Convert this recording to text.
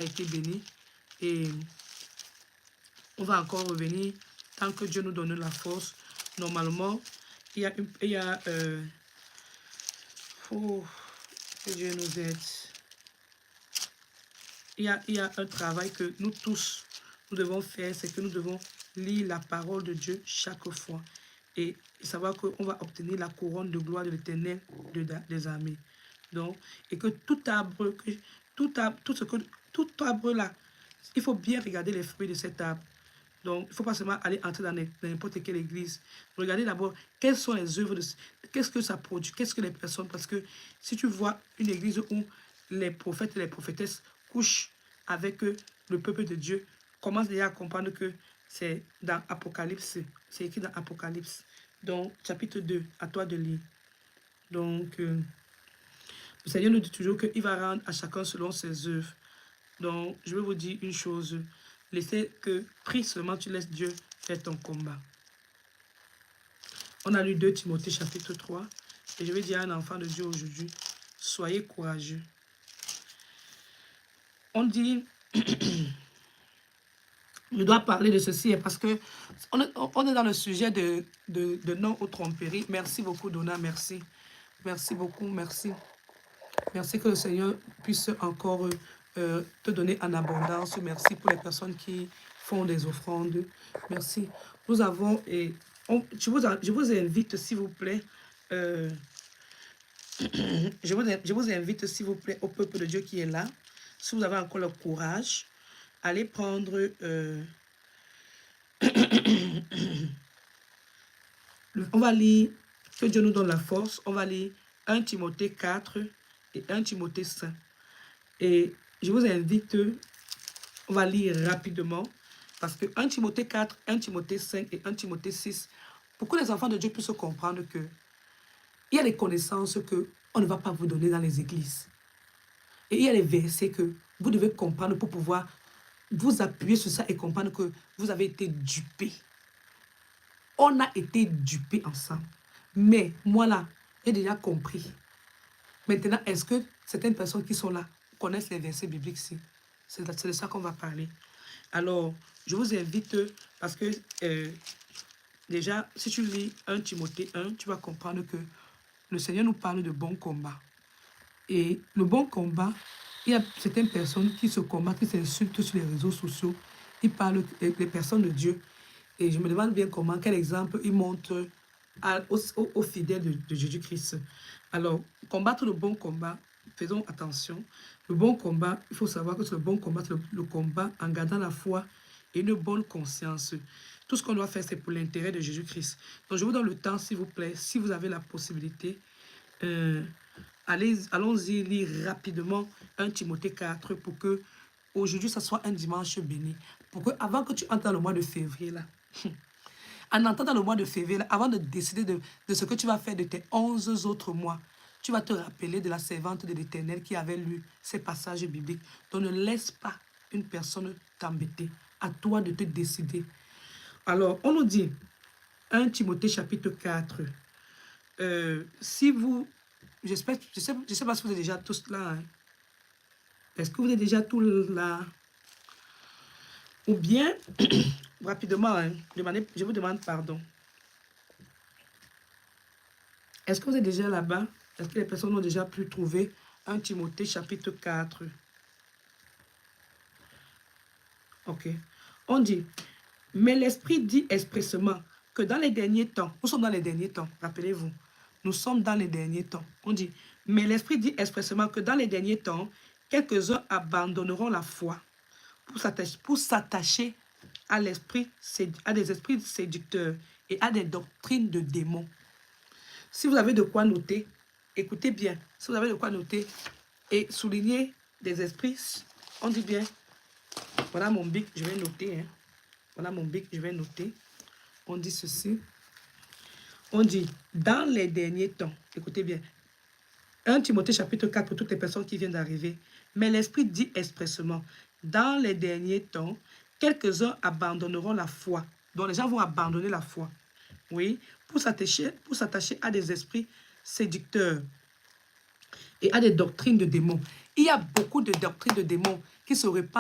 a été béni. Et on va encore revenir tant que Dieu nous donne la force. Normalement, il y a oh, que Dieu nous aide. Il y a un travail que nous tous, nous devons faire, c'est que nous devons lire la parole de Dieu chaque fois et savoir qu'on va obtenir la couronne de gloire de l'Éternel des armées. Donc, et que tout arbre, tout arbre là, il faut bien regarder les fruits de cet arbre. Donc, il ne faut pas seulement aller entrer dans n'importe quelle église. Regardez d'abord quelles sont les œuvres, qu'est-ce que ça produit, qu'est-ce que les personnes, parce que si tu vois une église où les prophètes et les prophétesses couchent avec le peuple de Dieu, commence déjà à comprendre que c'est dans Apocalypse, c'est écrit dans Apocalypse. Donc, chapitre 2, à toi de lire. Donc, le Seigneur nous dit toujours qu'il va rendre à chacun selon ses œuvres. Donc, je vais vous dire une chose. Laissez que, prie seulement, tu laisses Dieu faire ton combat. On a lu 2 Timothée chapitre 3. Et je vais dire à un enfant de Dieu aujourd'hui, soyez courageux. On dit, je dois parler de ceci parce que on est dans le sujet de non aux tromperies. Merci beaucoup, Donna, merci. Merci beaucoup, merci. Merci que le Seigneur puisse encore te donner en abondance. Merci pour les personnes qui font des offrandes. Merci. Nous avons, et je vous invite, s'il vous plaît, je vous invite, s'il vous plaît, au peuple de Dieu qui est là. Si vous avez encore le courage, allez prendre... on va lire, que Dieu nous donne la force, on va lire 1 Timothée 4 et 1 Timothée 5. Et je vous invite, on va lire rapidement, parce que 1 Timothée 4, 1 Timothée 5 et 1 Timothée 6, pour que les enfants de Dieu puissent comprendre que il y a des connaissances qu'on ne va pas vous donner dans les églises. Et il y a des versets que vous devez comprendre pour pouvoir vous appuyer sur ça et comprendre que vous avez été dupés. On a été dupés ensemble. Mais moi là, j'ai déjà compris. Maintenant, est-ce que certaines personnes qui sont là connaissent les versets bibliques ici? C'est de ça qu'on va parler. Alors, je vous invite, parce que déjà, si tu lis 1 Timothée 1, tu vas comprendre que le Seigneur nous parle de bon combat. Et le bon combat, il y a certaines personnes qui se combattent, qui s'insultent sur les réseaux sociaux. Ils parlent des personnes de Dieu. Et je me demande bien comment, quel exemple ils montrent aux fidèles de Jésus-Christ. Alors, combattre le bon combat, faisons attention. Le bon combat, il faut savoir que c'est le bon combat, c'est le combat en gardant la foi et une bonne conscience. Tout ce qu'on doit faire, c'est pour l'intérêt de Jésus-Christ. Donc, je vous donne le temps, s'il vous plaît, si vous avez la possibilité, allons-y lire rapidement 1 Timothée 4 pour que aujourd'hui, ça soit un dimanche béni. Pour que, avant que tu entres dans le mois de février, là, en entrant dans le mois de février, là, avant de décider de ce que tu vas faire de tes 11 autres mois, tu vas te rappeler de la servante de l'Éternel qui avait lu ces passages bibliques. Donc, ne laisse pas une personne t'embêter. À toi de te décider. Alors, on nous dit, 1 Timothée chapitre 4, si vous... je sais pas si vous êtes déjà tous là. Hein. Est-ce que vous êtes déjà tous là? Ou bien, rapidement, hein, je vous demande pardon. Est-ce que vous êtes déjà là-bas? Est-ce que les personnes ont déjà pu trouver 1 Timothée chapitre 4? Ok. On dit, mais l'Esprit dit expressément que dans les derniers temps, nous sommes dans les derniers temps, rappelez-vous, nous sommes dans les derniers temps. On dit, mais l'Esprit dit expressément que dans les derniers temps, quelques-uns abandonneront la foi pour s'attacher à des esprits séducteurs et à des doctrines de démons. Si vous avez de quoi noter, écoutez bien. Si vous avez de quoi noter et souligner des esprits, on dit bien, voilà mon bic, je vais noter. Hein. Voilà mon bic, je vais noter. On dit ceci. On dit, dans les derniers temps, écoutez bien, 1 Timothée chapitre 4 pour toutes les personnes qui viennent d'arriver. Mais l'Esprit dit expressement, dans les derniers temps, quelques-uns abandonneront la foi. Donc les gens vont abandonner la foi. Oui, pour s'attacher à des esprits séducteurs et à des doctrines de démons. Il y a beaucoup de doctrines de démons qui se répand